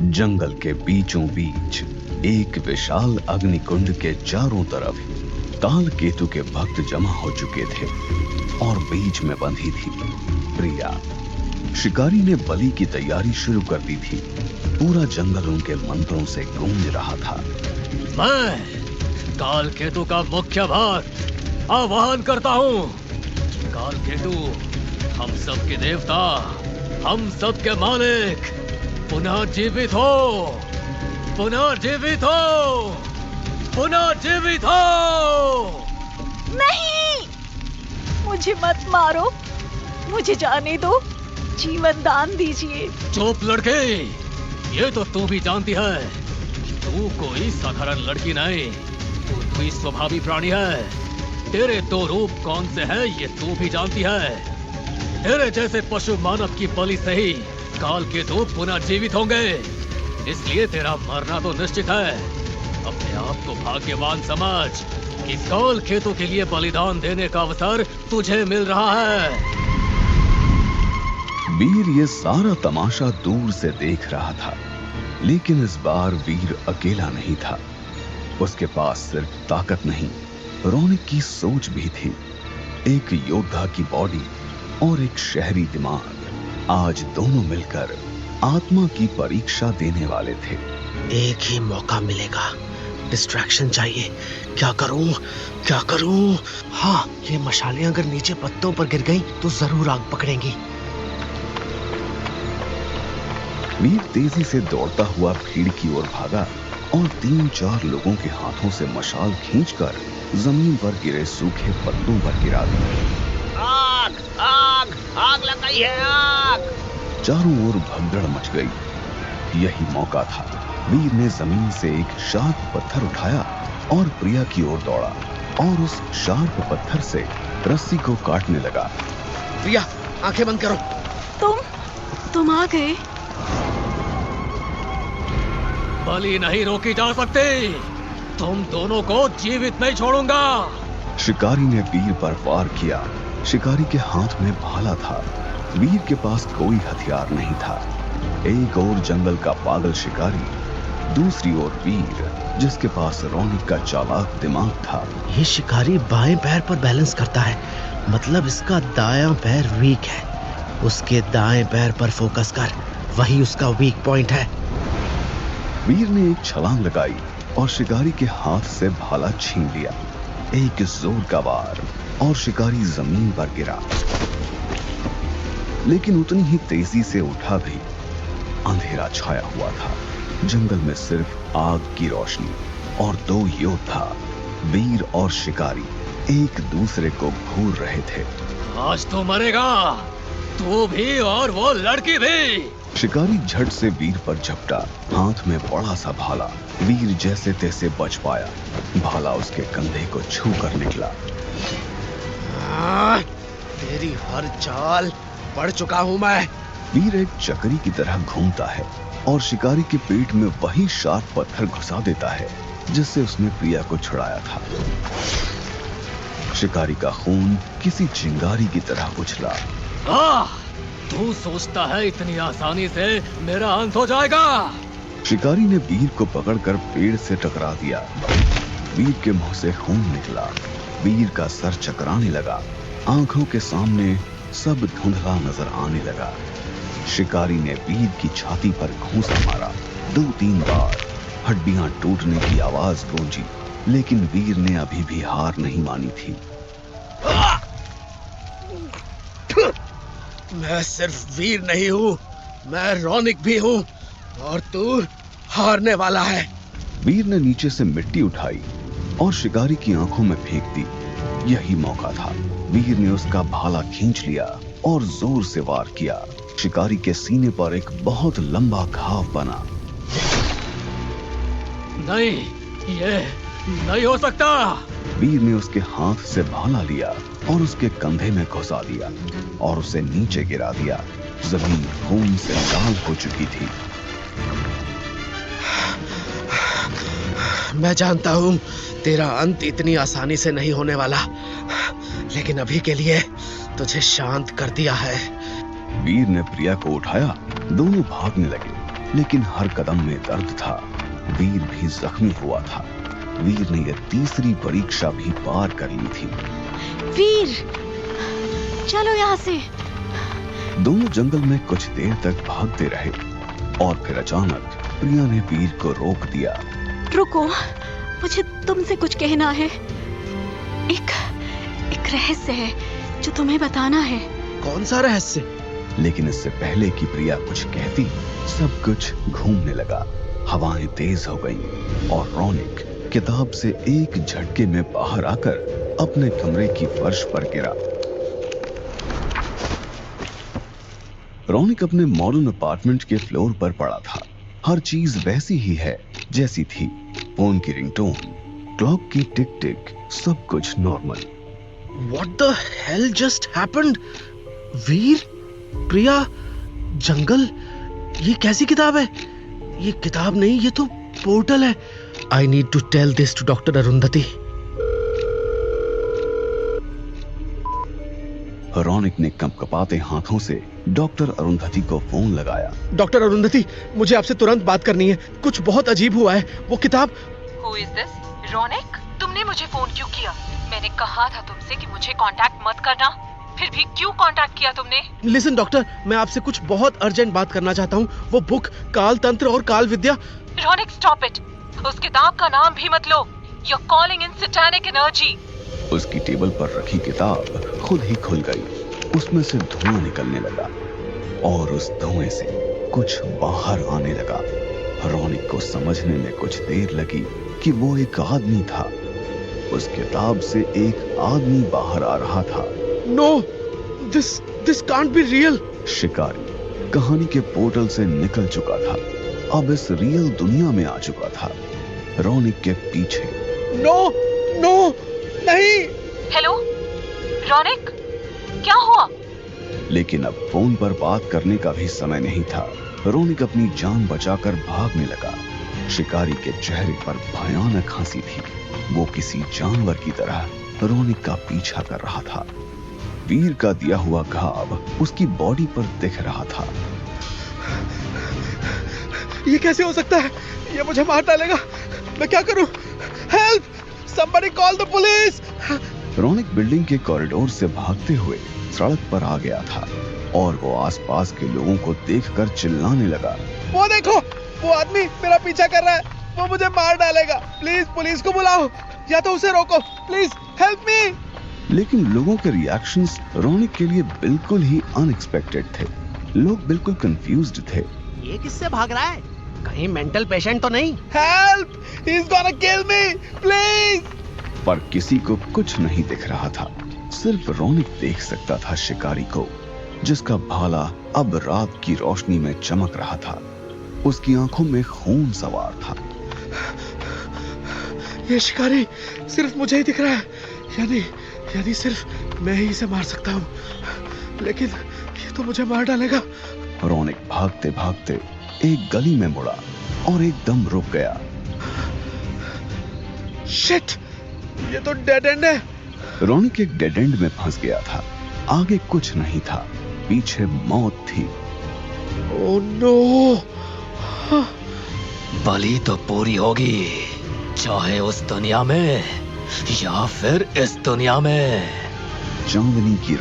जंगल के बीचों बीच एक विशाल अग्निकुंड के चारों तरफ काल केतु के भक्त जमा हो चुके थे और बीच में बंधी थी प्रिया। शिकारी ने बलि की तैयारी शुरू कर दी थी। पूरा जंगल उनके मंत्रों से गूंज रहा था। मैं काल केतु का मुख्य भक्त आह्वान करता हूँ। काल केतु, हम सब के देवता, हम सब के मालिक, पुनः जीवित हो, पुनः जीवित हो, पुनः जीवित हो। नहीं, मुझे मत मारो, मुझे जाने दो, जीवन दान दीजिए। चुप लड़के, ये तो तू भी जानती है कि तू कोई साधारण लड़की नहीं, तू कोई स्वभावी प्राणी है। तेरे दो रूप कौन से हैं ये तू भी जानती है। तेरे जैसे पशु मानव की बलि से ही काल केतु पुनः जीवित होंगे, इसलिए तेरा मरना तो निश्चित है। अपने आप को भाग्यवान समझ कि काल केतु के लिए बलिदान देने का अवसर तुझे मिल रहा है। वीर ये सारा तमाशा दूर से देख रहा था, लेकिन इस बार वीर अकेला नहीं था। उसके पास सिर्फ ताकत नहीं, रौनक की सोच भी थी। एक योद्धा की बॉडी और एक शहरी दिमाग। आज दोनों मिलकर आत्मा की परीक्षा देने वाले थे। एक ही मौका मिलेगा, डिस्ट्रैक्शन चाहिए। क्या करूं, क्या करूं? हाँ, ये मशालें अगर नीचे पत्तों पर गिर गईं तो जरूर आग पकड़ेंगी। वीर तेजी से दौड़ता हुआ भीड़ की ओर भागा और 3-4 लोगों के हाथों से मशाल खींचकर जमीन पर गिरे सूखे पत्तों पर गिरा दी। आग, आग, आग लग गई है, आग! चारों ओर भगदड़ मच गई। यही मौका था। वीर ने जमीन से एक शार्प पत्थर उठाया और प्रिया की ओर दौड़ा और उस शार्प पत्थर से रस्सी को काटने लगा। प्रिया, आंखें बंद करो। तुम आ गए। बलि नहीं रोकी जा सकती। तुम दोनों को जीवित नहीं छोड़ूंगा। शिकारी ने वीर पर वार किया। शिकारी के हाथ में भाला था। वीर के पास कोई हथियार नहीं था। एक ओर जंगल का पागल शिकारी, दूसरी ओर वीर जिसके पास रौनक का चालाक दिमाग था। ये शिकारी बाएं पैर पर बैलेंस करता है, मतलब इसका दायां पैर वीक है। उसके दाएं पैर पर फोकस कर, वही उसका वीक पॉइंट है। वीर ने एक छलांग लगाई और शिकारी के हाथ से भाला छीन लिया। एक जोर का वार और शिकारी जमीन पर गिरा, लेकिन उतनी ही तेजी से उठा भी। अंधेरा छाया हुआ था। जंगल में सिर्फ आग की रोशनी और 2 योद्धा, वीर और शिकारी, एक दूसरे को घूर रहे थे। आज तो मरेगा, तू भी और वो लड़की भी। शिकारी झट से वीर पर झपटा, हाथ में बड़ा सा भाला। वीर जैसे तैसे बच पाया। भाला उसके कंधे को छू कर निकला। तेरी हर चाल पढ़ चुका हूं मैं। वीर एक चक्री की तरह घूमता है और शिकारी के पेट में वही शार्प पत्थर घुसा देता है जिससे उसने प्रिया को छुड़ाया था। शिकारी का खून किसी चिंगारी की तरह उछला। तू सोचता है इतनी आसानी से मेरा अंत हो जाएगा? शिकारी ने वीर को पकड़कर पेड़ से टकरा दिया। वीर के मुंह से खून निकला। वीर का सर चकराने लगा। आंखों के सामने सब धुंधला नजर आने लगा। शिकारी ने वीर की छाती पर घूंसा मारा। 2-3 बार हड्डियां टूटने की आवाज गूंजी, लेकिन वीर ने अभी भी हार नहीं मानी थी। मैं सिर्फ वीर नहीं हूँ, मैं रौनक भी हूँ, और तू हारने वाला है। वीर ने नीचे से मिट्टी उठाई और शिकारी की आंखों में फेंक दी। यही मौका था। वीर ने उसका भाला खींच लिया और जोर से वार किया। शिकारी के सीने पर एक बहुत लंबा घाव बना। नहीं, ये नहीं हो सकता। वीर ने उसके हाथ से भाला लिया और उसके कंधे में घुसा दिया और उसे नीचे गिरा दिया। जमीन खून से लाल हो चुकी थी। मैं जानता हूँ तेरा अंत इतनी आसानी से नहीं होने वाला, लेकिन अभी के लिए तुझे शांत कर दिया है। वीर ने प्रिया को उठाया। दोनों भागने लगे। लेकिन हर कदम में दर्द था। वीर भी जख्मी हुआ था। वीर ने यह तीसरी परीक्षा भी पार कर ली थी। वीर, चलो यहाँ से। दोनों जंगल में कुछ देर तक भागते रहे और फिर अचानक प्रिया ने वीर को रोक दिया। रुको, मुझे तुमसे कुछ कहना है। एक रहस्य है जो तुम्हें बताना है। कौन सा रहस्य? लेकिन इससे पहले कि प्रिया कुछ कहती, सब कुछ घूमने लगा। हवाएं तेज हो गईं और रौनिक किताब से एक झटके में बाहर आकर अपने कमरे की फर्श पर गिरा। रौनिक अपने मॉडर्न अपार्टमेंट के फ्लोर पर पड़ा था। हर चीज वैसी ही है जैसी थी। फोन की रिंगटोन, क्लॉक की टिक टिक, सब कुछ normal. What the hell just happened? वीर, प्रिया, जंगल, ये कैसी किताब है? ये किताब नहीं, ये तो पोर्टल है। I need to tell this to Dr. Arundhati. Raunik ने कंपकपाते हाथों से डॉक्टर अरुंधति को फोन लगाया। डॉक्टर अरुंधति, मुझे आपसे तुरंत बात करनी है। कुछ बहुत अजीब हुआ है। वो किताब। Who is this? रौनिक, तुमने मुझे फोन क्यों किया? मैंने कहा था तुमसे कि मुझे कांटेक्ट मत करना, फिर भी क्यों कांटेक्ट किया तुमने? लिसन डॉक्टर, मैं आपसे कुछ बहुत अर्जेंट बात करना चाहता हूँ। वो बुक, काल तंत्र और काल विद्या। Raunik, stop it. उस किताब का नाम भी मत लो। You're calling in satanic energy. उसकी टेबल पर रखी किताब खुद ही खुल गई। उसमें से धुआं निकलने लगा और उस धुएं से कुछ बाहर आने लगा। रौनिक को समझने में कुछ देर लगी कि वो एक आदमी था। उस किताब से एक आदमी बाहर आ रहा था। No, this can't be real. शिकारी कहानी के पोर्टल से निकल चुका था। अब इस रियल दुनिया में आ चुका था। रौनिक के पीछे। No, नहीं। हेलो, रौनिक, क्या हुआ? लेकिन अब फोन पर बात करने का भी समय नहीं था। रौनिक अपनी जान बचाकर भागने लगा। शिकारी के चेहरे पर भयानक हंसी थी। वो किसी जानवर की तरह रौनिक का पीछा कर रहा था। वीर का दिया हुआ घाव उसकी बॉडी पर दिख रहा था। ये कैसे हो सकता है? ये मुझे मार डालेगा। मैं क्या करूं? Help! Somebody call the police! Raunik building के कॉरिडोर से भागते हुए सड़क पर आ गया था और वो आसपास के लोगों को देखकर चिल्लाने लगा। वो देखो, वो आदमी मेरा पीछा कर रहा है। वो मुझे मार डालेगा। प्लीज पुलिस को बुलाओ या तो उसे रोको। Please help me. लेकिन लोगों के रिएक्शंस रौनिक के लिए बिल्कुल ही अनएक्सपेक्टेड थे। लोग बिल्कुल कंफ्यूज्ड थे। ये किससे भाग रहा है? कहीं मेंटल पेशेंट तो नहीं? Help! He is gonna kill me, please! पर किसी को कुछ नहीं दिख रहा था। सिर्फ रौनिक देख सकता था शिकारी को, जिसका भाला अब रात की रोशनी में चमक रहा था। उसकी आंखों में खून सवार था। ये शिकारी सिर्फ मुझे ही दिख रहा है। यानी सिर्फ मैं ही इसे मार सकता हूँ। लेकिन ये तो मुझे मार डालेगा। रौनिक भागते भागते एक गली में मुड़ा और एकदम रुक गया। शिट! ये तो डेड एंड है। रौनिक एक डेड एंड में फंस गया था। आगे कुछ नहीं था, पीछे मौत थी। Oh no! बलि तो पूरी होगी, चाहे उस दुनिया में या फिर इस दुनिया में। चांदनी की